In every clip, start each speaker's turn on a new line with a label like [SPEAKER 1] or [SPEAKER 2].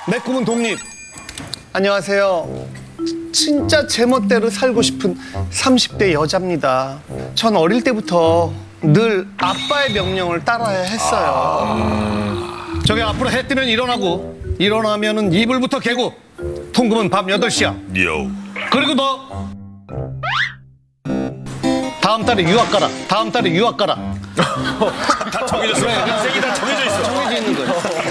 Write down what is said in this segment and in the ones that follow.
[SPEAKER 1] 내 꿈은 독립. 안녕하세요. 진짜 제멋대로 살고 싶은 30대 여자입니다. 전 어릴 때부터 늘 아빠의 명령을 따라야 했어요. 저기 앞으로 해 뜨면 일어나고 일어나면은 이불부터 개고 통금은 밤 8시야.
[SPEAKER 2] 요.
[SPEAKER 1] 그리고 너 다음 달에 유학 가라. 다음 달에 유학 가라.
[SPEAKER 2] 다 정해졌어. 인생이 다 정해져 있어.
[SPEAKER 1] 정해져 있는 거예요.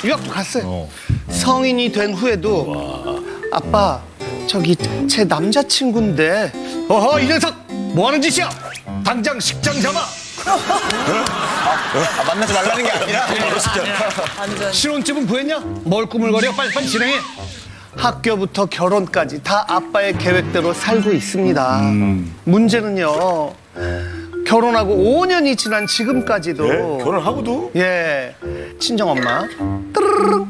[SPEAKER 1] 유학도 갔어요. 성인이 된 후에도 아빠 저기 제 남자친구인데 어허 이 녀석 뭐 하는 짓이야? 당장 식장 잡아.
[SPEAKER 3] 만나지 말라는 게 아니라
[SPEAKER 1] 신혼집은 구했냐? 뭘 꾸물거려? 빨리빨리 진행해. 학교부터 결혼까지 다 아빠의 계획대로 살고 있습니다. 문제는요. 결혼하고 5년이 지난 지금까지도
[SPEAKER 2] 결혼하고도?
[SPEAKER 1] 예 친정엄마 뜨르르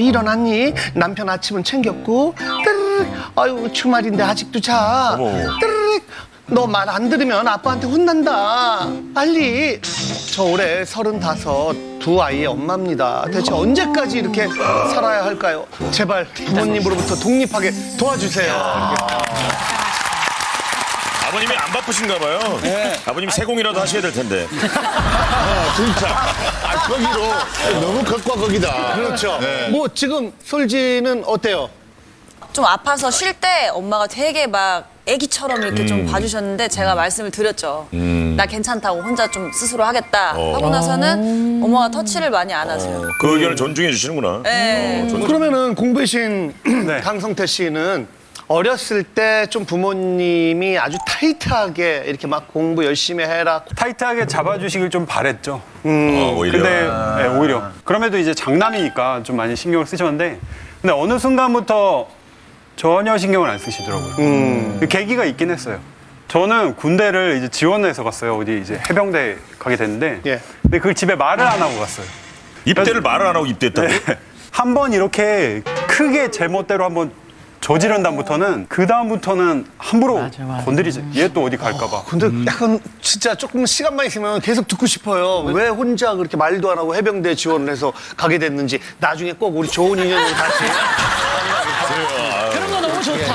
[SPEAKER 1] 일어났니? 남편 아침은 챙겼고 뜨르르 아유 주말인데 아직도 자 뜨르르 너 말 안 들으면 아빠한테 혼난다 빨리. 저 올해 35 두 아이의 엄마입니다. 대체 언제까지 이렇게 살아야 할까요? 제발 부모님으로부터 독립하게 도와주세요.
[SPEAKER 2] 아버님이 안 바쁘신가 봐요. 아버님 세공이라도 하셔야 될 텐데.
[SPEAKER 4] 진짜. 거기로 너무 극과 극이다.
[SPEAKER 1] 그렇죠. 뭐 지금 솔지는 어때요?
[SPEAKER 5] 좀 아파서 쉴 때 엄마가 되게 막 애기처럼 이렇게 좀 봐주셨는데 제가 말씀을 드렸죠. 나 괜찮다고 혼자 좀 스스로 하겠다 하고 나서는 엄마가 터치를 많이 안 하세요.
[SPEAKER 2] 그 의견을 존중해 주시는구나.
[SPEAKER 5] 네.
[SPEAKER 1] 그러면은 공부신 강성태 씨는 어렸을 때 좀 부모님이 아주 타이트하게 이렇게 막 공부 열심히 해라.
[SPEAKER 6] 타이트하게 잡아주시길 좀 바랬죠.
[SPEAKER 2] 오히려.
[SPEAKER 6] 근데 네, 오히려. 그럼에도 이제 장남이니까 좀 많이 신경을 쓰셨는데 근데 어느 순간부터 전혀 신경을 안 쓰시더라고요. 그 계기가 있긴 했어요. 저는 군대를 이제 지원해서 갔어요. 어디 이제 해병대 가게 됐는데
[SPEAKER 1] 예.
[SPEAKER 6] 근데 그걸 집에 말을 안 하고 갔어요.
[SPEAKER 2] 입대를 말을 안 하고 입대했다고?
[SPEAKER 6] 한 번 이렇게 크게 제멋대로 한번 저지른 다음부터는 그 다음부터는 함부로 건드리지. 얘 또 어디 갈까 봐.
[SPEAKER 1] 근데 약간 진짜 조금 시간만 있으면 계속 듣고 싶어요. 왜 혼자 그렇게 말도 안 하고 해병대 지원을 해서 가게 됐는지 나중에 꼭 우리 좋은 인연으로 다시.
[SPEAKER 7] 그런 거 너무 좋다.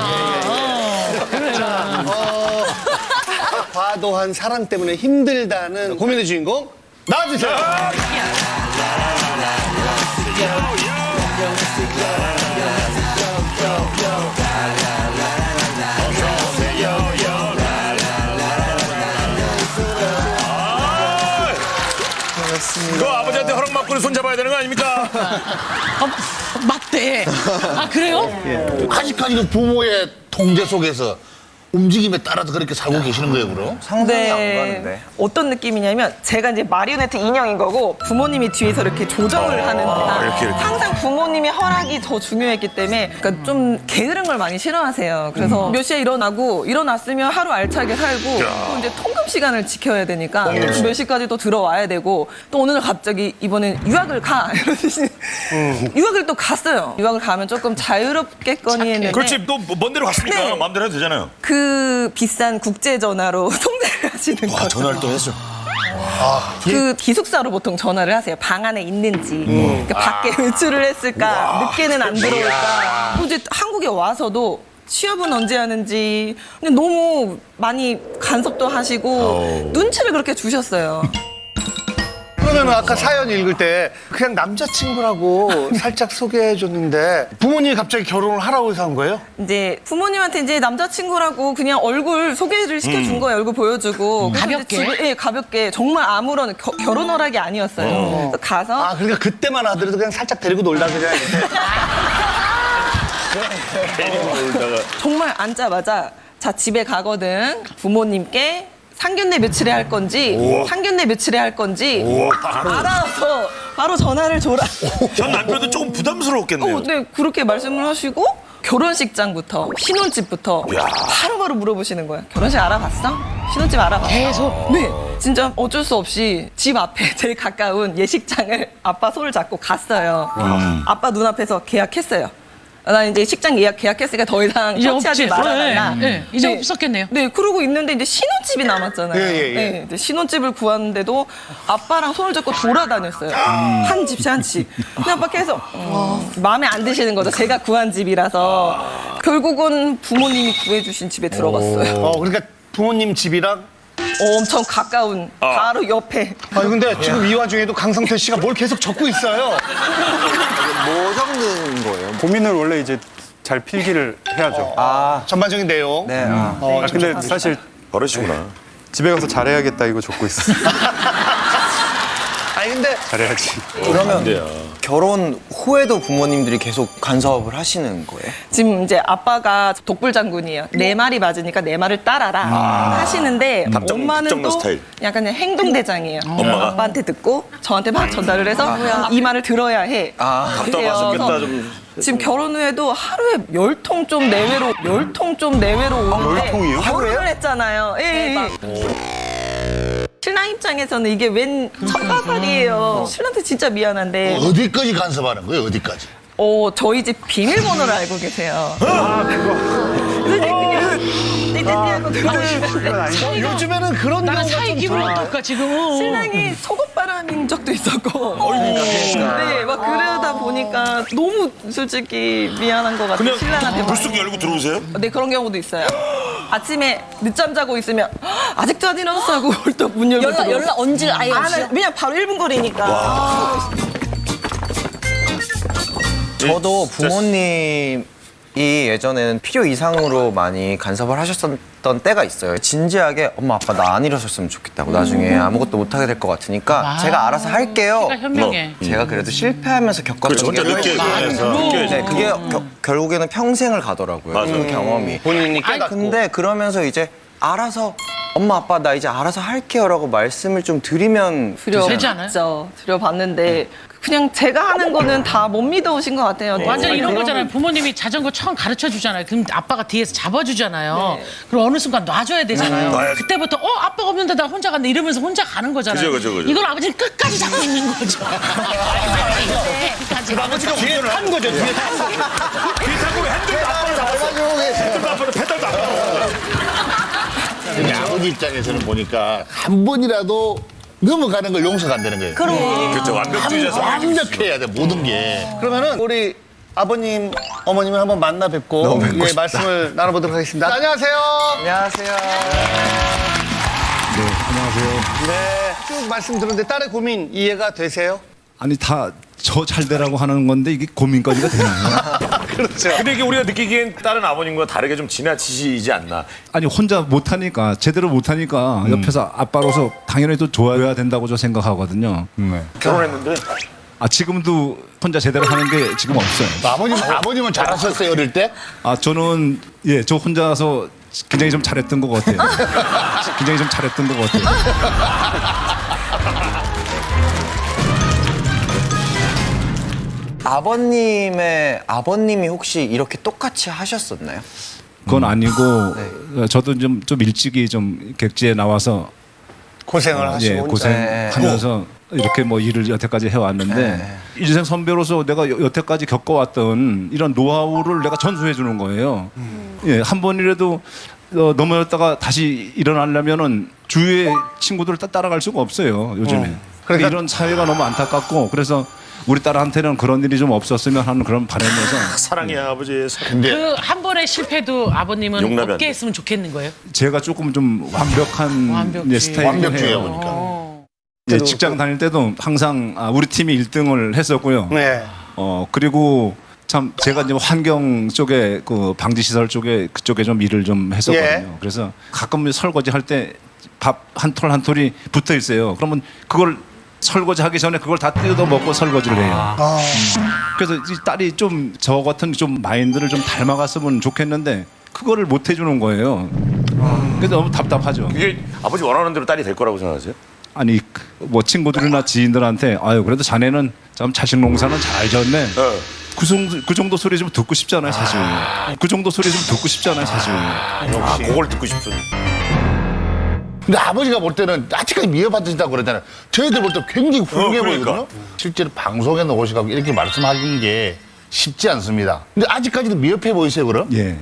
[SPEAKER 1] 과도한 사랑 때문에 힘들다는 고민의 주인공 나와주세요.
[SPEAKER 2] 그 아버지한테 허락 받고 손 잡아야 되는 거 아닙니까?
[SPEAKER 7] 맞대. 아, 그래요?
[SPEAKER 4] 아직까지 그 부모의 통제 속에서 움직임에 따라서 그렇게 살고 계시는 거예요, 그럼?
[SPEAKER 3] 상상이 안 가는데.
[SPEAKER 8] 어떤 느낌이냐면 제가 이제 마리오네트 인형인 거고 부모님이 뒤에서 이렇게 조정을 하는 듯한
[SPEAKER 2] 이렇게.
[SPEAKER 8] 항상 부모님의 허락이 더 중요했기 때문에 그러니까 좀 게으른 걸 많이 싫어하세요. 그래서 몇 시에 일어나고 일어났으면 하루 알차게 살고 또 이제 통금 시간을 지켜야 되니까 또 몇 시까지 또 들어와야 되고 또 오늘 갑자기 이번엔 유학을 가 이러듯이 유학을 또 갔어요. 유학을 가면 조금 자유롭겠거니 했는데
[SPEAKER 2] 그렇지. 또 먼 데로 갔으니까
[SPEAKER 8] 네.
[SPEAKER 2] 마음대로 해도 되잖아요.
[SPEAKER 8] 그 비싼 국제 전화로 통화를 하시는 거죠.
[SPEAKER 2] 전화를 또 했어.
[SPEAKER 8] 그 기숙사로 보통 전화를 하세요. 방 안에 있는지, 그러니까 밖에 외출을 했을까, 늦게는 안 들어올까. 또 이제 한국에 와서도 취업은 언제 하는지 근데 너무 많이 간섭도 하시고 눈치를 그렇게 주셨어요.
[SPEAKER 1] 그러면 아까 사연 읽을 때 그냥 남자친구라고 살짝 소개해줬는데 부모님이 갑자기 결혼을 하라고 해서 한 거예요?
[SPEAKER 8] 이제 부모님한테 이제 남자친구라고 그냥 얼굴 소개를 시켜준 거예요. 얼굴 보여주고. 그래서
[SPEAKER 7] 가볍게?
[SPEAKER 8] 이제 집에, 예, 가볍게. 정말 아무런 결혼 허락이 아니었어요. 그래서 가서
[SPEAKER 1] 아 그러니까 그때만 하더라도 그냥 살짝 데리고 놀다 그냥
[SPEAKER 8] 정말 앉자마자 자 집에 가거든 부모님께 상견례 며칠에 할 건지 상견례 며칠에 할 건지 알아서 바로 전화를 줘라.
[SPEAKER 2] 전 남편도 조금 부담스러웠겠네요.
[SPEAKER 8] 네 그렇게 말씀을 하시고 결혼식장부터 신혼집부터 바로바로 물어보시는 거예요. 결혼식 알아봤어? 신혼집 알아봤어?
[SPEAKER 7] 계속?
[SPEAKER 8] 네 진짜 어쩔 수 없이 집 앞에 제일 가까운 예식장을 아빠 손을 잡고 갔어요. 아빠 눈앞에서 계약했어요. 나 이제 직장 계약했으니까 더 이상
[SPEAKER 7] 이제
[SPEAKER 8] 터치하지
[SPEAKER 7] 없지.
[SPEAKER 8] 말아달라.
[SPEAKER 7] 네. 이제
[SPEAKER 8] 네.
[SPEAKER 7] 없었겠네요.
[SPEAKER 8] 네, 그러고 있는데 이제 신혼집이 남았잖아요.
[SPEAKER 1] 예, 예, 예.
[SPEAKER 8] 네, 이제 신혼집을 구하는데도 아빠랑 손을 잡고 돌아다녔어요. 한 집씩 한 집. 근데 아빠 계속 마음에 안 드시는 거죠. 제가 구한 집이라서 결국은 부모님이 구해주신 집에 들어갔어요.
[SPEAKER 1] 그러니까 부모님 집이랑
[SPEAKER 8] 엄청 가까운 바로 옆에.
[SPEAKER 1] 근데 지금 이 와중에도 강성태 씨가 뭘 계속 적고 있어요.
[SPEAKER 3] 뭐 적는 거예요?
[SPEAKER 6] 고민을 원래 이제 잘 필기를 해야죠.
[SPEAKER 1] 전반적인 내용.
[SPEAKER 3] 네.
[SPEAKER 6] 근데 사실
[SPEAKER 2] 버릇이구나.
[SPEAKER 6] 집에 가서 잘해야겠다 이거 적고 있어.
[SPEAKER 1] 아니 근데
[SPEAKER 6] 잘해야지.
[SPEAKER 3] 그러면 결혼 후에도 부모님들이 계속 간섭을 하시는 거예요?
[SPEAKER 8] 지금 이제 아빠가 독불장군이에요. 내 말이 맞으니까 내 말을 따라라 하시는데 엄마는
[SPEAKER 2] 답정너
[SPEAKER 8] 또
[SPEAKER 2] 스타일.
[SPEAKER 8] 약간 그냥 행동대장이에요. 아빠한테 듣고 저한테 막 전달을 해서 이 말을 들어야 해.
[SPEAKER 2] 답답하셨겠다, 좀.
[SPEAKER 8] 지금 결혼 후에도 하루에 10통 좀 내외로 오는데
[SPEAKER 6] 10통이요?
[SPEAKER 8] 결혼을 했잖아요. 예. 신랑 입장에서는 이게 웬 첫가발이에요. 신랑한테 진짜 미안한데
[SPEAKER 4] 어디까지 간섭하는 거예요? 어디까지?
[SPEAKER 8] 저희 집 비밀번호를 알고 계세요. 그래서 그냥 띠띠띠하고 들어오시는데
[SPEAKER 1] 요즘에는 그런
[SPEAKER 7] 나는
[SPEAKER 1] 경우가
[SPEAKER 7] 사이
[SPEAKER 1] 좀
[SPEAKER 7] 기분
[SPEAKER 1] 덜-
[SPEAKER 7] 어떨까 지금은.
[SPEAKER 8] 신랑이 속옷바람인 적도 있었고. 네, 막 그러다 보니까 너무 솔직히 미안한 것 같아요. 신랑한테.
[SPEAKER 2] 불쑥 열고 들어오세요?
[SPEAKER 8] 네, 그런 경우도 있어요. 아침에 늦잠 자고 있으면 아직도 안 일어났어 하고 또 문 열고 들어오고.
[SPEAKER 5] 연락 언질 아예
[SPEAKER 8] 안
[SPEAKER 5] 없이.
[SPEAKER 8] 해. 그냥 바로 1분 거리니까.
[SPEAKER 3] 저도 부모님이 예전에는 필요 이상으로 많이 간섭을 하셨던 때가 있어요. 진지하게 엄마 아빠 나 안 이러셨으면 좋겠다고 나중에 아무것도 못하게 될 것 같으니까 제가 알아서 할게요.
[SPEAKER 7] 키가 현명해.
[SPEAKER 3] 제가 그래도 실패하면서
[SPEAKER 2] 그렇죠.
[SPEAKER 3] 겪었던
[SPEAKER 2] 혼자
[SPEAKER 3] 게
[SPEAKER 2] 느껴서.
[SPEAKER 3] 네, 그게 결국에는 평생을 가더라고요.
[SPEAKER 2] 맞아요.
[SPEAKER 3] 그 경험이.
[SPEAKER 1] 본인이 깨닫고.
[SPEAKER 3] 근데 그러면서 이제 알아서 엄마 아빠 나 이제 알아서 할게요라고 말씀을 좀 드리면
[SPEAKER 7] 되지 않아요?
[SPEAKER 8] 드려봤죠. 드려봤는데 그냥 제가 하는 거는 다 못 믿어오신 것 같아요.
[SPEAKER 7] 완전 이런
[SPEAKER 8] 그런
[SPEAKER 7] 거잖아요. 부모님이 자전거 처음 가르쳐 주잖아요. 그럼 아빠가 뒤에서 잡아주잖아요.
[SPEAKER 8] 네.
[SPEAKER 7] 그럼 어느 순간 놔줘야 되잖아요.
[SPEAKER 2] 놔야지.
[SPEAKER 7] 그때부터 아빠가 없는데 나 혼자 갔네 이러면서 혼자 가는 거잖아요.
[SPEAKER 2] 그죠.
[SPEAKER 7] 이걸 아버지는 끝까지 잡고 있는 거죠.
[SPEAKER 2] 아버지가 운전을 한 거죠. 뒤에 타고 핸들도 아빠를 잡았어. 핸들도 아빠를 페달도 아빠를.
[SPEAKER 4] 근데 아버지 입장에서는 보니까 한 번이라도 넘어가는 걸 용서가 안 되는 거예요.
[SPEAKER 2] 그렇죠. 완벽주의자서.
[SPEAKER 4] 완벽해야 돼, 모든 게.
[SPEAKER 1] 그러면은 우리 아버님, 어머님을 한번 만나 뵙고 예, 말씀을 나눠보도록 하겠습니다. 안녕하세요.
[SPEAKER 3] 안녕하세요.
[SPEAKER 1] 네, 쭉 말씀 들었는데 딸의 고민 이해가 되세요?
[SPEAKER 9] 아니 다 저 잘 되라고 하는 건데 이게 고민거리가 되나요?
[SPEAKER 1] 그렇죠.
[SPEAKER 2] 근데 이게 우리가 느끼기엔 다른 아버님과 다르게 좀 지나치시지 않나.
[SPEAKER 9] 아니 혼자 못하니까 제대로 못하니까 옆에서 아빠로서 당연히 또 도와줘야 된다고 저 생각하거든요.
[SPEAKER 2] 결혼했는데.
[SPEAKER 9] 지금도 혼자 제대로 하는 게 지금 없어요.
[SPEAKER 4] 아버님은 잘하셨어요, 어릴 때?
[SPEAKER 9] 저는 저 혼자서 굉장히 좀 잘했던 것 같아요. 굉장히 좀 잘했던 것 같아요.
[SPEAKER 3] 아버님이 혹시 이렇게 똑같이 하셨었나요?
[SPEAKER 9] 그건 아니고 저도 좀 일찍이 좀 객지에 나와서
[SPEAKER 1] 고생을 하시고 혼자.
[SPEAKER 9] 고생하면서 이렇게 뭐 일을 여태까지 해왔는데 인생 선배로서 내가 여태까지 겪어왔던 이런 노하우를 내가 전수해 주는 거예요. 한 번이라도 넘어졌다가 다시 일어나려면은 주위의 친구들을 따라갈 수가 없어요 요즘에. 그러니까 이런 사회가 너무 안타깝고 그래서 우리 딸한테는 그런 일이 좀 없었으면 하는 그런 바람에서
[SPEAKER 2] 사랑해 아버지의 사랑.
[SPEAKER 4] 근데
[SPEAKER 7] 그 한 번의 실패도 아버님은
[SPEAKER 2] 용납이 안
[SPEAKER 7] 없게
[SPEAKER 2] 돼.
[SPEAKER 7] 했으면 좋겠는 거예요.
[SPEAKER 9] 제가 조금 좀 완벽한
[SPEAKER 7] 완벽주의.
[SPEAKER 9] 스타일이긴
[SPEAKER 4] 완벽주의야,
[SPEAKER 9] 해요.
[SPEAKER 4] 보니까.
[SPEAKER 9] 직장 다닐 때도 항상 우리 팀이 1등을 했었고요.
[SPEAKER 1] 네.
[SPEAKER 9] 그리고 참 제가 이제 환경 쪽에 그 방지 시설 쪽에 그쪽에 좀 일을 좀 했었거든요.
[SPEAKER 1] 예.
[SPEAKER 9] 그래서 가끔 설거지 할 때 밥 한 톨 한 톨이 붙어 있어요. 그러면 그걸 설거지 하기 전에 그걸 다 뜯어 먹고 설거지를 해요. 그래서 이 딸이 좀 저 같은 좀 마인드를 좀 닮아갔으면 좋겠는데 그거를 못 해주는 거예요. 그래서 너무 답답하죠.
[SPEAKER 2] 이게 아버지 원하는 대로 딸이 될 거라고 생각하세요?
[SPEAKER 9] 아니 뭐 친구들이나 지인들한테 그래도 자네는 참 자식 농사는 잘 졌네. 그 정도 소리 좀 듣고 싶잖아요, 사실. 그 정도 소리 좀 듣고 싶잖아요, 사실.
[SPEAKER 2] 그걸 듣고 싶은.
[SPEAKER 4] 근데 아버지가 볼 때는 아직까지 미워받으신다고 그러잖아요. 저희들 볼 때 굉장히 훌륭해
[SPEAKER 2] 그러니까.
[SPEAKER 4] 보이거든요. 실제로 방송에 나오시고 이렇게 말씀하신 게 쉽지 않습니다. 근데 아직까지도 미흡해 보이세요, 그럼?
[SPEAKER 9] 예.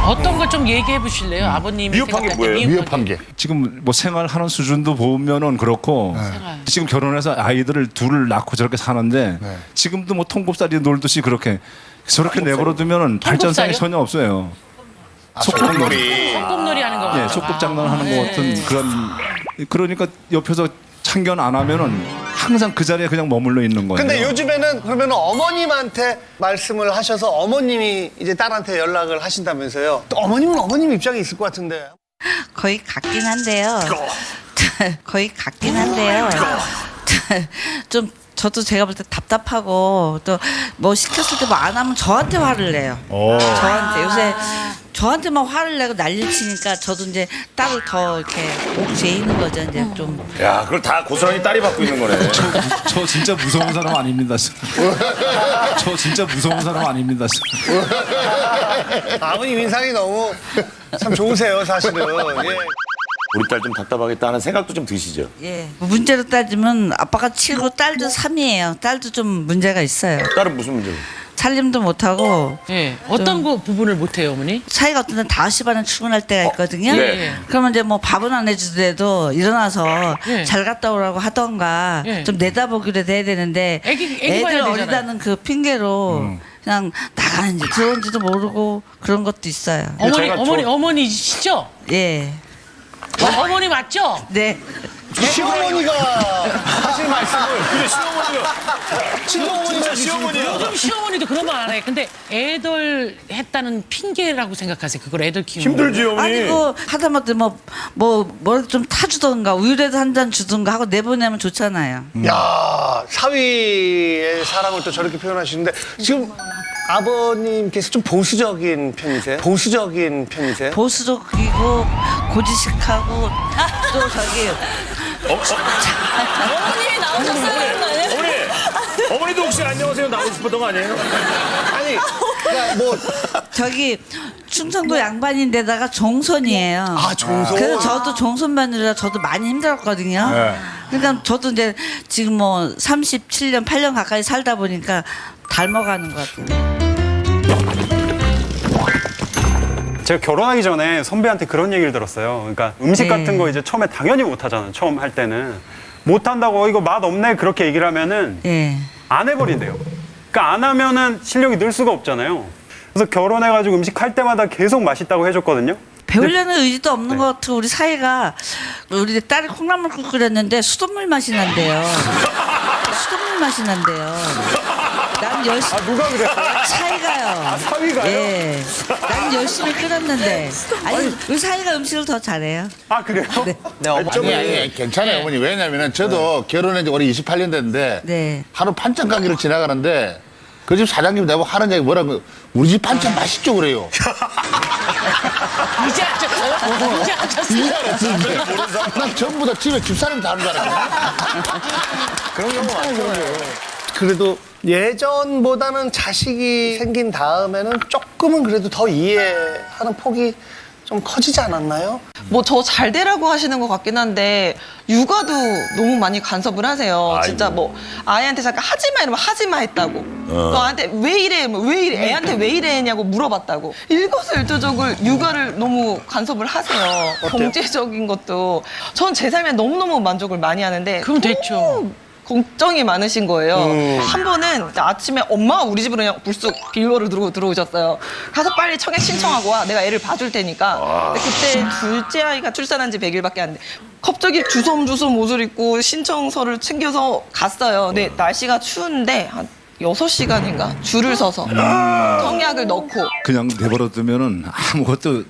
[SPEAKER 7] 어떤 걸 좀 얘기해 보실래요? 아버님이
[SPEAKER 2] 미흡한 게
[SPEAKER 7] 생각할 때
[SPEAKER 2] 뭐예요?
[SPEAKER 4] 미흡한 게.
[SPEAKER 9] 지금 뭐 생활하는 수준도 보면은 그렇고 지금 결혼해서 아이들을 둘을 낳고 저렇게 사는데 지금도 뭐 통곱살이 놀듯이 그렇게 저렇게 내버려 두면은 발전성이
[SPEAKER 7] 통곱살이요?
[SPEAKER 9] 전혀 없어요.
[SPEAKER 2] 소꿉놀이.
[SPEAKER 7] 소꿉놀이 하는 거.
[SPEAKER 9] 예, 속꿉장난하는 것 같은 그러니까 옆에서 참견 안 하면은 항상 그 자리에 그냥 머물러 있는 거예요.
[SPEAKER 1] 근데 요즘에는 그러면 어머님한테 말씀을 하셔서 어머님이 이제 딸한테 연락을 하신다면서요. 또 어머님은 어머님 입장에 있을 것 같은데.
[SPEAKER 10] 거의 같긴 한데요. 거의 같긴 한데요. 좀 저도 제가 볼 때 답답하고 또 뭐 시켰을 때 뭐 안 하면 저한테 화를 내요. 저한테 요새 저한테만 화를 내고 난리 치니까 저도 이제 딸을 더 이렇게 옥죄이는 거죠. 이제 좀.
[SPEAKER 2] 야, 그걸 다 고스란히 딸이 받고 있는 거네.
[SPEAKER 9] 저 진짜 무서운 사람 아닙니다. 저 진짜 무서운 사람 아닙니다.
[SPEAKER 1] 아버님 인상이 너무 참 좋으세요, 사실은. 예.
[SPEAKER 2] 우리 딸 좀 답답하겠다는 생각도 좀 드시죠?
[SPEAKER 10] 예. 문제로 따지면 아빠가 7고 딸도 3이에요. 딸도 좀 문제가 있어요.
[SPEAKER 2] 딸은 무슨 문제로?
[SPEAKER 10] 살림도 못하고
[SPEAKER 7] 예. 어떤 거 부분을 못해요, 어머니?
[SPEAKER 10] 사이가 어떤 때 5시 반에 출근할 때가 있거든요.
[SPEAKER 2] 네.
[SPEAKER 10] 그러면 이제 뭐 밥은 안 해주더라도 일어나서
[SPEAKER 7] 예.
[SPEAKER 10] 잘 갔다 오라고 하던가
[SPEAKER 7] 예.
[SPEAKER 10] 좀 내다보기로 돼야 되는데
[SPEAKER 7] 애기 봐야
[SPEAKER 10] 애들
[SPEAKER 7] 되잖아요.
[SPEAKER 10] 어리다는 그 핑계로 그냥 나가는지 들어온지도 모르고 그런 것도 있어요.
[SPEAKER 7] 어머니시죠?
[SPEAKER 10] 예.
[SPEAKER 7] 어머니 맞죠?
[SPEAKER 10] 네.
[SPEAKER 1] 시어머니가 하실 말씀을.
[SPEAKER 2] 그래, 시어머니가. 진짜 시어머니야.
[SPEAKER 7] 요즘 시어머니도 그런 말 안 해. 근데 애들 했다는 핑계라고 생각하세요. 그걸 애들 키우는
[SPEAKER 2] 힘들지, 어머니.
[SPEAKER 10] 아니 그 하다못해 뭘 좀 타주던가 우유라도 한 잔 주던가 하고 내보내면 좋잖아요.
[SPEAKER 1] 야, 사위의 사랑을 또 저렇게 표현하시는데 지금 아버님께서 좀 보수적인 편이세요? 보수적인 편이세요?
[SPEAKER 10] 보수적이고 고지식하고 또 저기
[SPEAKER 5] 어머님이 나오셨어요, 아니에요?
[SPEAKER 2] 어머니도 혹시 안녕하세요 나오고 싶었던 거 아니에요?
[SPEAKER 1] 아니, 그러니까 뭐
[SPEAKER 10] 저기 충청도 양반인데다가 종손이에요.
[SPEAKER 1] 아, 종손?
[SPEAKER 10] 그래서 저도 종손 며느리라 저도 많이 힘들었거든요. 그러니까 저도 이제 지금 뭐 37년, 8년 가까이 살다 보니까 닮아가는 것 같아요.
[SPEAKER 6] 제가 결혼하기 전에 선배한테 그런 얘기를 들었어요. 그러니까 음식
[SPEAKER 10] 네.
[SPEAKER 6] 같은 거 이제 처음에 당연히 못 하잖아요. 처음 할 때는. 못 한다고 이거 맛 없네 그렇게 얘기를 하면은
[SPEAKER 10] 예.
[SPEAKER 6] 안 해버린대요. 그러니까 안 하면은 실력이 늘 수가 없잖아요. 그래서 결혼해가지고 음식 할 때마다 계속 맛있다고 해줬거든요.
[SPEAKER 10] 배우려는 의지도 없는 것 같고 우리 사이가 우리 딸이 콩나물국 끓였는데 수돗물 맛이 난대요. 수돗물 맛이 난대요. 난 열심히
[SPEAKER 6] 누가 그랬어요?
[SPEAKER 10] 사이가요.
[SPEAKER 6] 사위가요?
[SPEAKER 10] 예. 난 열심히 끓였는데 아니 우리 사이가 음식을 더 잘해요.
[SPEAKER 6] 아 그래요?
[SPEAKER 4] 아니, 괜찮아요, 어머니. 왜냐면은 저도 결혼한 지 올해 28년 됐는데
[SPEAKER 10] 네.
[SPEAKER 4] 하루 반찬 가게를 지나가는데 그 집 사장님 내고 하는 얘기 뭐라고 우리 집 반찬 맛있죠 그래요.
[SPEAKER 7] 이제 하셨어요? 이제 하셨어요?
[SPEAKER 4] 이해 안 했어, 이제. 난 전부 다 집에 집사람이 다 하는 줄 알았네.
[SPEAKER 1] 그런 경우 많죠. 그래도 예전보다는 자식이 생긴 다음에는 조금은 그래도 더 이해하는 폭이 좀 커지지 않았나요?
[SPEAKER 8] 뭐 저 잘 되라고 하시는 것 같긴 한데 육아도 너무 많이 간섭을 하세요. 진짜 뭐 아이한테 잠깐 하지마 이러면 하지마 했다고. 너한테 왜 이래? 왜 이래? 애한테 왜 이래냐고 물어봤다고. 일거수일투족을 육아를 너무 간섭을 하세요. 경제적인 것도 전 제 삶에 너무너무 만족을 많이 하는데
[SPEAKER 7] 그럼 됐죠.
[SPEAKER 8] 걱정이 많으신 거예요. 한 번은 아침에 엄마가 우리 집으로 그냥 불쑥 빌로를 들고 들어오셨어요. 가서 빨리 청약 신청하고 와. 내가 애를 봐줄 테니까. 근데 그때 둘째 아이가 출산한 지 100일밖에 안 돼. 갑자기 주섬주섬 옷을 입고 신청서를 챙겨서 갔어요. 근데 날씨가 추운데 한 6시간인가 줄을 서서 청약을 넣고
[SPEAKER 9] 그냥 내버려 두면은 아무것도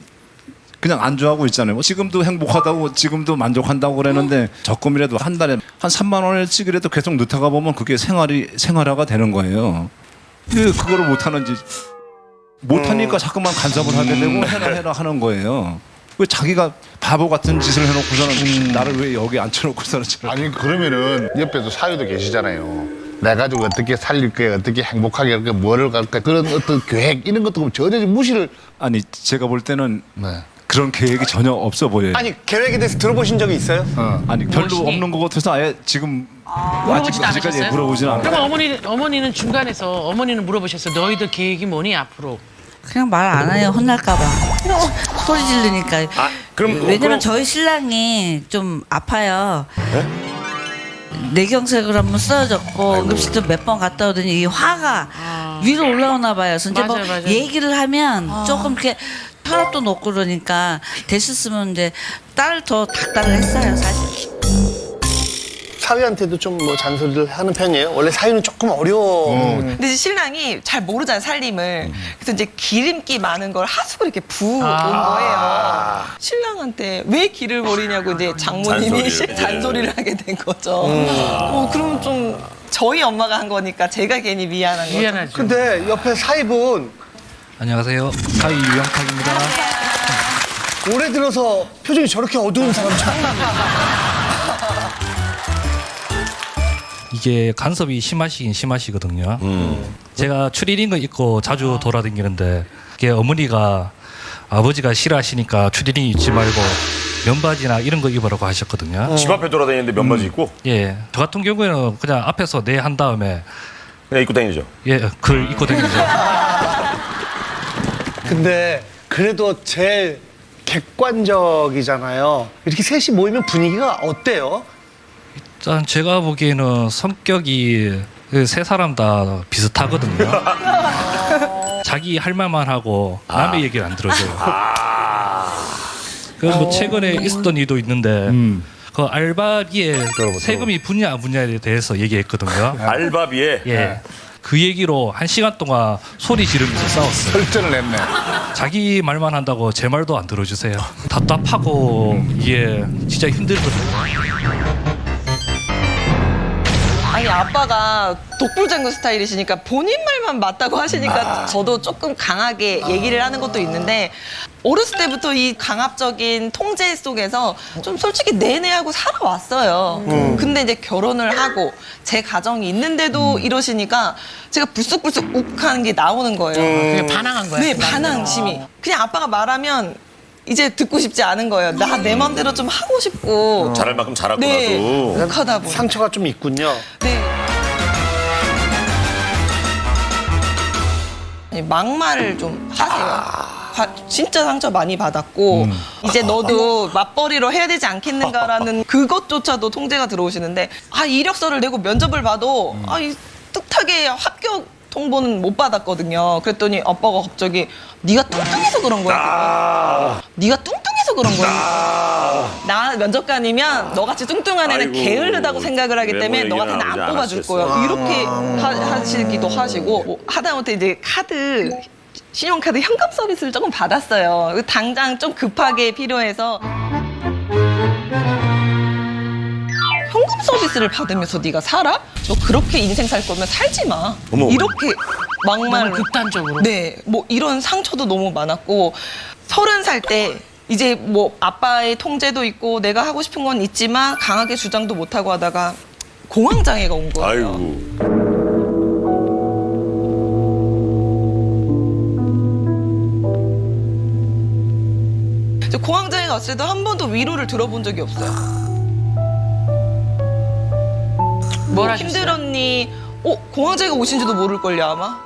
[SPEAKER 9] 그냥 안주하고 있잖아요. 뭐 지금도 행복하다고 지금도 만족한다고 그러는데 적금이라도 한 달에 한 3만 원어치라도 계속 넣다가 보면 그게 생활화가 되는 거예요. 왜 그거를 못하는지 못하니까 자꾸만 간섭을 하게 되고 해라 하는 거예요. 왜 자기가 바보 같은 짓을 해놓고서는 나를 왜 여기 앉혀놓고서는
[SPEAKER 4] 아니 그러면은 옆에도 사유도 계시잖아요. 내 가지고 어떻게 살릴 거야, 어떻게 행복하게 할까, 뭐를 갈까 그런 어떤 계획 이런 것도 전혀 무시를.
[SPEAKER 9] 아니 제가 볼 때는
[SPEAKER 4] 네.
[SPEAKER 9] 그런 계획이 전혀 없어 보여요.
[SPEAKER 1] 아니 계획에 대해서 들어보신 적이 있어요?
[SPEAKER 9] 아니 별로
[SPEAKER 7] 무엇이니?
[SPEAKER 9] 없는 것 같아서 아예 지금
[SPEAKER 7] 물어보지도
[SPEAKER 9] 아직까지
[SPEAKER 7] 않으셨어요?
[SPEAKER 9] 물어보진 않아요.
[SPEAKER 7] 그럼 어머니는 중간에서 어머니는 물어보셨어요. 너희들 계획이 뭐니 앞으로?
[SPEAKER 10] 그냥 말 안 해요. 혼날까봐. 소리 지르니까. 왜냐면 저희 신랑이 좀 아파요. 뇌경색을 한번 쓰러졌고 응급실도 몇 번 갔다 오더니 이 화가 위로 올라오나 봐요. 그래서 이제
[SPEAKER 7] 맞아요,
[SPEAKER 10] 뭐
[SPEAKER 7] 맞아요.
[SPEAKER 10] 얘기를 하면 조금 이렇게 혈압도 높고 그러니까 됐었으면 이제 딸을 더 닥달을 했어요, 사실.
[SPEAKER 1] 사위한테도 좀 뭐 잔소리를 하는 편이에요? 원래 사위는 조금 어려워.
[SPEAKER 8] 근데 이제 신랑이 잘 모르잖아요, 살림을. 그래서 이제 기름기 많은 걸 하수구를 이렇게 부은 거예요. 신랑한테 왜 기를 버리냐고 이제 장모님이 잔소리를 하게 된 거죠. 그러면 좀 저희 엄마가 한 거니까 제가 괜히 미안한 거죠.
[SPEAKER 7] 미안하죠.
[SPEAKER 1] 근데 옆에 사위분
[SPEAKER 11] 안녕하세요. 사위 유영탁입니다.
[SPEAKER 1] 올해 들어서 표정이 저렇게 어두운 사람 처음 봤어요.
[SPEAKER 11] 이게 간섭이 심하시긴 심하시거든요. 제가 추리닝을 입고 자주 돌아다니는데 이게 어머니가 아버지가 싫어하시니까 추리닝 입지 말고 면바지나 이런 거 입으라고 하셨거든요.
[SPEAKER 2] 집 앞에 돌아다니는데 면바지 입고
[SPEAKER 11] 예, 저 같은 경우에는 그냥 앞에서 네 한 다음에
[SPEAKER 2] 그냥 입고 다니죠.
[SPEAKER 11] 예, 그걸 입고 다니죠.
[SPEAKER 1] 근데 그래도 제일 객관적이잖아요. 이렇게 셋이 모이면 분위기가 어때요?
[SPEAKER 11] 일단 제가 보기에는 성격이 세 사람 다 비슷하거든요. 자기 할 말만 하고 남의 얘기를 안 들어줘요. 그래서 뭐 최근에 있었던 일도 있는데 그 알바비에 세금이 붙냐 안 붙냐에 대해서 얘기했거든요.
[SPEAKER 2] 알바비에
[SPEAKER 11] 예. 그 얘기로 1시간 동안 소리 지르면서 싸웠어요.
[SPEAKER 4] 설전을 했네.
[SPEAKER 11] 자기 말만 한다고 제 말도 안 들어주세요. 답답하고 이게 진짜 힘들거든요.
[SPEAKER 8] 아니 아빠가 독불장군 스타일이시니까 본인 말만 맞다고 하시니까 저도 조금 강하게 얘기를 하는 것도 있는데 어렸을 때부터 이 강압적인 통제 속에서 좀 솔직히 내내하고 살아왔어요. 근데 이제 결혼을 하고 제 가정이 있는데도 이러시니까 제가 불쑥불쑥 욱하는 게 나오는 거예요.
[SPEAKER 7] 그게 반항한 거야.
[SPEAKER 8] 네, 반항심이. 그냥 아빠가 말하면 이제 듣고 싶지 않은 거예요. 나 내 맘대로 좀 하고 싶고.
[SPEAKER 2] 잘할 만큼 잘하고
[SPEAKER 8] 네,
[SPEAKER 2] 나도.
[SPEAKER 8] 욱하다 보니.
[SPEAKER 1] 상처가 좀 있군요.
[SPEAKER 8] 네. 아니, 막말을 좀 하세요. 진짜 상처 많이 받았고 이제 너도 맞벌이로 해야 되지 않겠는가라는 그것조차도 통제가 들어오시는데 이력서를 내고 면접을 봐도 이 뜻하게 합격 통보는 못 받았거든요. 그랬더니 아빠가 갑자기 네가 뚱뚱해서 그런 거야. 네가 뚱뚱해서 그런 거야. 나 면접관이면 너같이 뚱뚱한 애는
[SPEAKER 2] 아이고,
[SPEAKER 8] 게을르다고 생각을 하기
[SPEAKER 2] 외모
[SPEAKER 8] 때문에 너
[SPEAKER 2] 얘기는
[SPEAKER 8] 같은 애는 안
[SPEAKER 2] 아버지 안
[SPEAKER 8] 뽑아줄 거예요. 이렇게 하시기도 하시고 뭐 하다못해 이제 신용카드 현금 서비스를 조금 받았어요. 당장 좀 급하게 필요해서 현금 서비스를 받으면서 네가 살아? 너 그렇게 인생 살 거면 살지 마.
[SPEAKER 2] 어머.
[SPEAKER 8] 이렇게 막말
[SPEAKER 7] 너무 극단적으로.
[SPEAKER 8] 네, 뭐 이런 상처도 너무 많았고 30살 때 이제 뭐 아빠의 통제도 있고 내가 하고 싶은 건 있지만 강하게 주장도 못 하고 하다가 공황 장애가 온 거예요.
[SPEAKER 2] 아이고.
[SPEAKER 8] 공황 장애가 왔을 때도 한 번도 위로를 들어본 적이 없어요. 뭐
[SPEAKER 7] 뭘 하셨어요?
[SPEAKER 8] 힘들었니? 공황 장애가 오신지도 모를걸요 아마.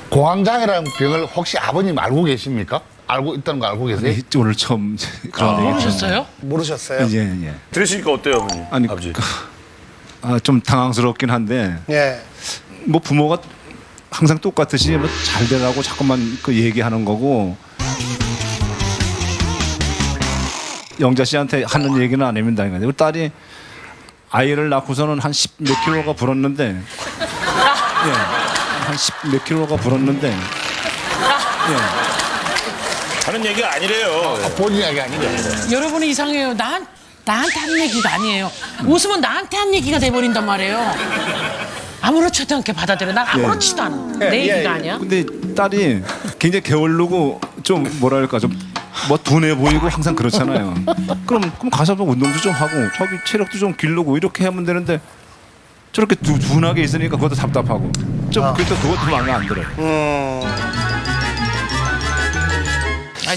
[SPEAKER 4] 공황장애라는 병을 혹시 아버님 알고 계십니까? 알고 있다는 거 알고 계세요?
[SPEAKER 9] 오늘 처음 그런 얘기
[SPEAKER 7] 모르셨어요?
[SPEAKER 1] 모르셨어요?
[SPEAKER 9] 예.
[SPEAKER 2] 들으시니까 어때요, 어머니?
[SPEAKER 9] 아니
[SPEAKER 2] 아버지.
[SPEAKER 9] 좀 당황스럽긴 한데
[SPEAKER 1] 예.
[SPEAKER 9] 뭐 부모가 항상 똑같듯이 뭐 잘 되라고 자꾸만 그 얘기하는 거고 영자 씨한테 하는 얘기는 아닙니다. 우리 딸이 아이를 낳고서는 한 10 몇 킬로가 불었는데 예, 한 10 몇 킬로가 불었는데 예.
[SPEAKER 2] 하는 얘기가 아니래요.
[SPEAKER 4] 본인 이야기 아니죠?
[SPEAKER 7] 여러분이 이상해요. 나한테 한 얘기가 아니에요. 웃으면 나한테 한 얘기가 돼버린단 말이에요. 아무렇지도 않게 받아들여. 난 아무렇지도 않아. 내 얘기가 아니야.
[SPEAKER 9] 근데 딸이 굉장히 게을르고 좀 뭐랄까 좀 뭐 둔해 보이고 항상 그렇잖아요. 그럼 가서 뭐 운동도 좀 하고 자기 체력도 좀 기르고 이렇게 하면 되는데 저렇게 둔하게 있으니까 그것도 답답하고 좀 그래도 그것도 마음에 안 들어요.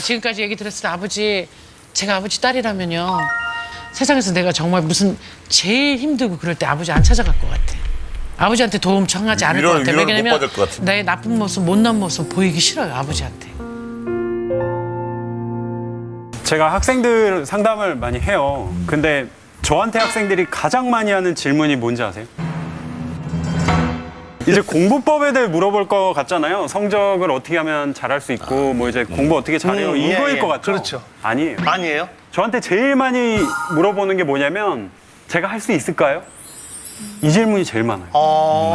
[SPEAKER 7] 지금까지 얘기 들었을 때 아버지, 제가 아버지 딸이라면요. 세상에서 내가 정말 무슨 제일 힘들고 그럴 때 아버지 안 찾아갈 것 같아. 아버지한테 도움 청하지 않을 것 같아.
[SPEAKER 2] 위로를 못
[SPEAKER 7] 왜냐면
[SPEAKER 2] 받을 것 같아.
[SPEAKER 7] 나의 나쁜 모습, 못난 모습 보이기 싫어요, 아버지한테.
[SPEAKER 6] 제가 학생들 상담을 많이 해요. 근데 저한테 학생들이 가장 많이 하는 질문이 뭔지 아세요? 이제 공부법에 대해 물어볼 것 같잖아요. 성적을 어떻게 하면 잘할 수 있고 뭐 이제 공부 어떻게 잘해요 이거일 것 같죠?
[SPEAKER 1] 그렇죠.
[SPEAKER 6] 아니에요.
[SPEAKER 1] 아니에요?
[SPEAKER 6] 저한테 제일 많이 물어보는 게 뭐냐면 제가 할 수 있을까요? 이 질문이 제일 많아요.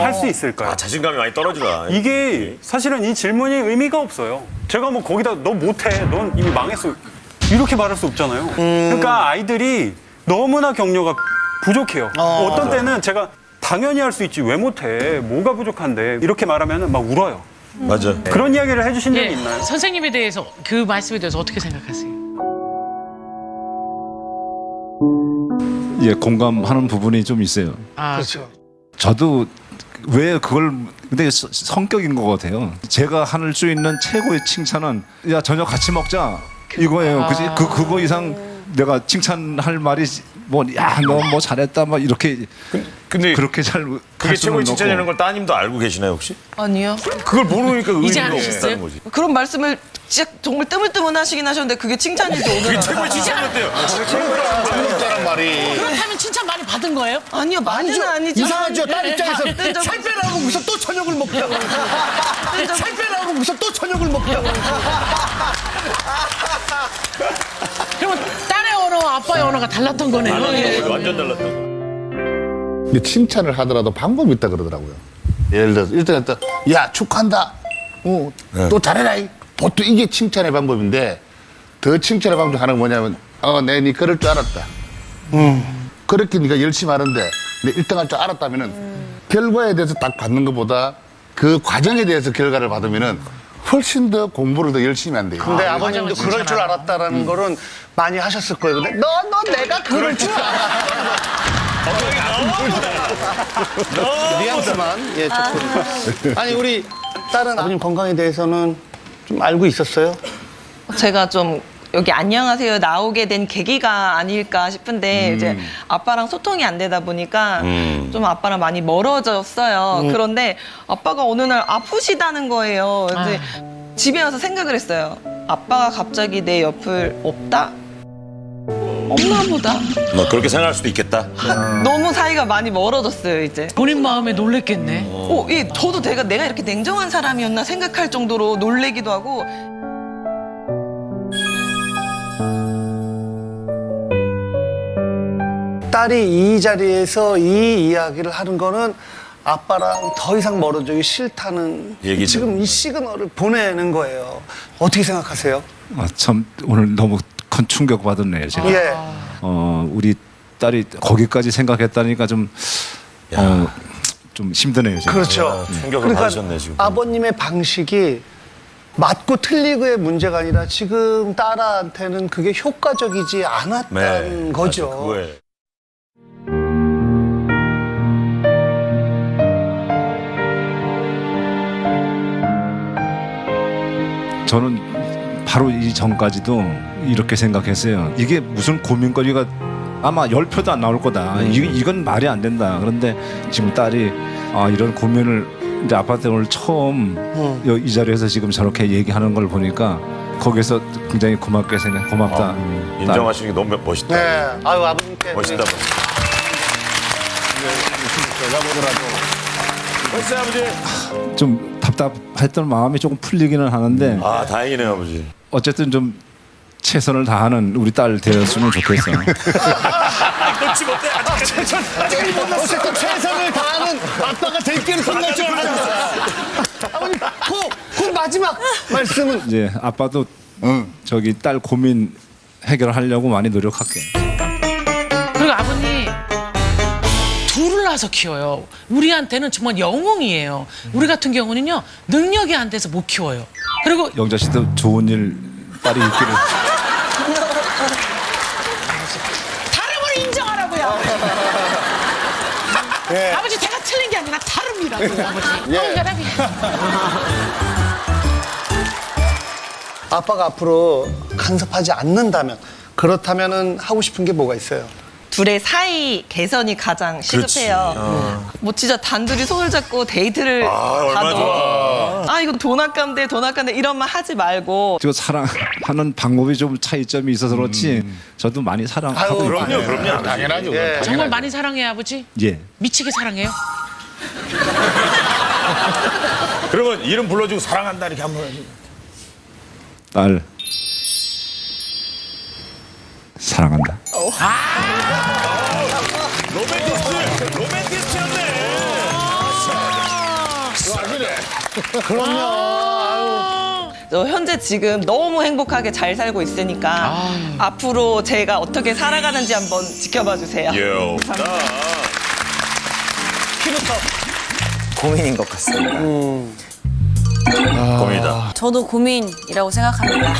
[SPEAKER 6] 할 수 있을까요?
[SPEAKER 2] 자신감이 많이 떨어지다.
[SPEAKER 6] 이게 사실은 이 질문이 의미가 없어요. 제가 뭐 거기다 너 못해, 넌 이미 망했어 이렇게 말할 수 없잖아요. 그러니까 아이들이 너무나 격려가 부족해요. 어떤 때는 제가 당연히 할 수 있지 왜 못해, 뭐가 부족한데 이렇게 말하면 막 울어요.
[SPEAKER 2] 맞아.
[SPEAKER 6] 그런 이야기를 해주신 적이
[SPEAKER 7] 예,
[SPEAKER 6] 있나요?
[SPEAKER 7] 선생님에 대해서 그 말씀에 대해서 어떻게 생각하세요?
[SPEAKER 9] 예, 공감하는 부분이 좀 있어요.
[SPEAKER 1] 그렇죠.
[SPEAKER 9] 저도 왜 그걸 근데 성격인 것 같아요. 제가 할 수 있는 최고의 칭찬은 야 저녁 같이 먹자 이거예요. 그지? 그거 이상 내가 칭찬할 말이 뭐 야 너 뭐 잘했다 막 이렇게
[SPEAKER 2] 근데
[SPEAKER 9] 그렇게 잘
[SPEAKER 2] 그게
[SPEAKER 9] 할 수는
[SPEAKER 2] 최고의 칭찬이라는
[SPEAKER 9] 없고.
[SPEAKER 2] 걸 따님도 알고 계시나요 혹시?
[SPEAKER 8] 아니요.
[SPEAKER 2] 그걸 모르니까
[SPEAKER 7] 이제
[SPEAKER 2] 의미가
[SPEAKER 7] 알으셨어요?
[SPEAKER 2] 없다는 거지.
[SPEAKER 8] 그런 말씀을 진짜 정말 뜨문뜨문 하시긴 하셨는데 그게 칭찬인지 오늘
[SPEAKER 2] 그게 최고의 칭찬이었대요.
[SPEAKER 4] 없다는 말이.
[SPEAKER 7] 그렇다면 칭찬 많이 받은 거예요?
[SPEAKER 8] 아니요, 많이는 아니죠.
[SPEAKER 1] 이상하죠. 딸 입장에서
[SPEAKER 8] 뜬 적은
[SPEAKER 1] 살 빼라고 무슨 또 저녁을 먹자고. 살 빼라고 무슨 또 저녁을 먹자고.
[SPEAKER 7] 그러면 딸의 언어와 아빠의 언어가 달랐던 거네요. 예.
[SPEAKER 2] 완전 달랐다.
[SPEAKER 4] 근데 칭찬을 하더라도 방법이 있다 그러더라고요. 예를 들어서 일단 야 축하한다. 또 잘해라. 보통 이게 칭찬의 방법인데 더 칭찬의 방법 하는 건 뭐냐면 내가 네 그럴 줄 알았다. 그렇게 네가 열심히 하는데 내 1등 할 줄 알았다면은 결과에 대해서 딱 받는 것보다 그 과정에 대해서 결과를 받으면은 훨씬 더 공부를 더 열심히 한대요.
[SPEAKER 1] 근데 아버님도 그럴 줄 알았다라는 거는 많이 하셨을 거예요. 근데 너 내가 그럴 줄 알았다. 뉘앙스만 예 조금. 아니 우리 딸은 아버님 건강에 대해서는 좀 알고 있었어요?
[SPEAKER 8] 제가 좀 여기 안녕하세요 나오게 된 계기가 아닐까 싶은데 이제 아빠랑 소통이 안 되다 보니까 좀 아빠랑 많이 멀어졌어요. 그런데 아빠가 어느 날 아프시다는 거예요. 근데 집에 와서 생각을 했어요. 아빠가 갑자기 내 옆을 없다? 없나 보다.
[SPEAKER 2] 너 그렇게 생각할 수도 있겠다.
[SPEAKER 8] 너무 사이가 많이 멀어졌어요 이제.
[SPEAKER 7] 본인 마음에 놀랬겠네.
[SPEAKER 8] 저도 내가 이렇게 냉정한 사람이었나 생각할 정도로 놀래기도 하고.
[SPEAKER 1] 딸이 이 자리에서 이 이야기를 하는 거는 아빠랑 더 이상 멀어지기 싫다는
[SPEAKER 2] 얘기죠.
[SPEAKER 1] 지금 이 시그널을 보내는 거예요. 어떻게 생각하세요?
[SPEAKER 9] 참 오늘 너무 큰 충격 받았네요. 제가.
[SPEAKER 1] 예.
[SPEAKER 9] 우리 딸이 거기까지 생각했다니까 좀 힘드네요. 제가.
[SPEAKER 1] 그렇죠.
[SPEAKER 2] 충격을 받으셨네 지금.
[SPEAKER 1] 아버님의 방식이 맞고 틀리고의 문제가 아니라 지금 딸한테는 그게 효과적이지 않았다는 거죠.
[SPEAKER 2] 맞아, 그거에.
[SPEAKER 9] 저는 바로 이 전까지도 이렇게 생각했어요. 이게 무슨 고민거리가 아마 10표도 안 나올 거다. 이건 말이 안 된다. 그런데 지금 딸이 이런 고민을 이제 아빠한테 오늘 처음 이 자리에서 지금 저렇게 얘기하는 걸 보니까 거기서 굉장히 고맙다.
[SPEAKER 2] 인정하시는 게 너무 멋있다.
[SPEAKER 1] 네. 아유 아버님께
[SPEAKER 2] 멋있다.
[SPEAKER 4] 제가 보더라도
[SPEAKER 2] 멋있어요 아버지.
[SPEAKER 9] 좀 답답했던 마음이 조금 풀리기는 하는데
[SPEAKER 2] 아 다행이네요 아버지.
[SPEAKER 9] 어쨌든 좀 최선을 다하는 우리 딸 되었으면 좋겠어.
[SPEAKER 2] 놓지 못해.
[SPEAKER 1] 어쨌든 최선을 다하는 아빠가 될 길을 생각할 줄 알았어. 아버님 그 마지막 말씀은
[SPEAKER 9] 이제 아빠도 저기 딸 고민 해결하려고 많이 노력할게.
[SPEAKER 7] 그리고 아버님 둘을 낳아서 키워요. 우리한테는 정말 영웅이에요. 우리 같은 경우는요 능력이 안 돼서 못 키워요. 그리고
[SPEAKER 9] 영자 씨도 좋은 일 딸이 있기를.
[SPEAKER 7] 다름을 인정하라고요.
[SPEAKER 1] 예.
[SPEAKER 7] 아버지 제가 틀린 게 아니라 다릅니다. 아버지.
[SPEAKER 1] 예.
[SPEAKER 7] 혈압이야.
[SPEAKER 1] 아빠가 앞으로 간섭하지 않는다면 그렇다면은 하고 싶은 게 뭐가 있어요?
[SPEAKER 8] 둘의 사이 개선이 가장 시급해요. 뭐 진짜 단둘이 손을 잡고 데이트를
[SPEAKER 2] 얼마나
[SPEAKER 8] 가도 이거 돈 아까운데 이런 말 하지 말고
[SPEAKER 9] 저 사랑하는 방법이 좀 차이점이 있어서 그렇지 저도 많이 사랑하고
[SPEAKER 2] 그럼요,
[SPEAKER 9] 있어요.
[SPEAKER 2] 그럼요.
[SPEAKER 4] 당연하죠.
[SPEAKER 1] 예.
[SPEAKER 7] 정말 많이 사랑해요, 아버지?
[SPEAKER 9] 예.
[SPEAKER 7] 미치게 사랑해요?
[SPEAKER 2] 그러면 이름 불러주고 사랑한다 이렇게 한번 해야지.
[SPEAKER 9] 딸 사랑한다.
[SPEAKER 2] 로맨티스트였네.
[SPEAKER 8] 저 현재 지금 너무 행복하게 잘 살고 있으니까 앞으로 제가 어떻게 살아가는지 한번 지켜봐 주세요.
[SPEAKER 2] 요.
[SPEAKER 3] 고민인 것 같습니다.
[SPEAKER 2] 고민이다.
[SPEAKER 5] 저도 고민이라고 생각합니다.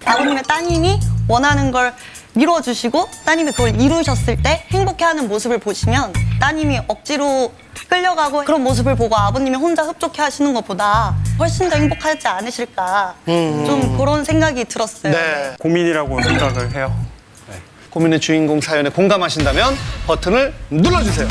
[SPEAKER 12] 아버님의 따님이 원하는 걸 이루어주시고 따님이 그걸 이루셨을 때 행복해하는 모습을 보시면 따님이 억지로 끌려가고 그런 모습을 보고 아버님이 혼자 흡족해 하시는 것보다 훨씬 더 행복하지 않으실까 좀 그런 생각이 들었어요.
[SPEAKER 1] 네.
[SPEAKER 6] 고민이라고 생각을 해요.
[SPEAKER 1] 고민의 주인공 사연에 공감하신다면 버튼을 눌러주세요.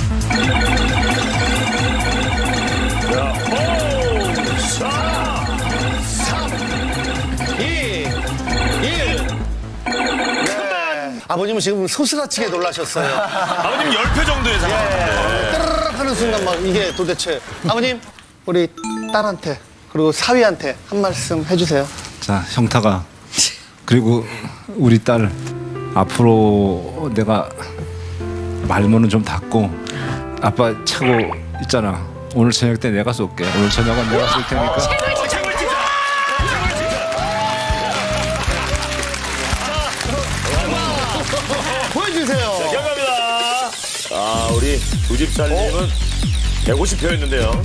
[SPEAKER 1] 아버님은 지금 소스라치게 놀라셨어요.
[SPEAKER 2] 아버님 10표 정도의 상황인데.
[SPEAKER 1] 따르르 하는 순간 막 이게 도대체 아버님 우리 딸한테 그리고 사위한테 한 말씀 해주세요.
[SPEAKER 9] 자, 형타가 그리고 우리 딸 앞으로 내가 말문은 좀 닫고 아빠 차고 있잖아. 오늘 저녁 때 내가 쏠게. 오늘 저녁은 내가 쏠 테니까.
[SPEAKER 1] 보여주세요.
[SPEAKER 2] 기억합니다. 우리 우집살님은 150표였는데요.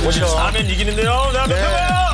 [SPEAKER 2] 54면 이기는데요. 자, 몇 표가요?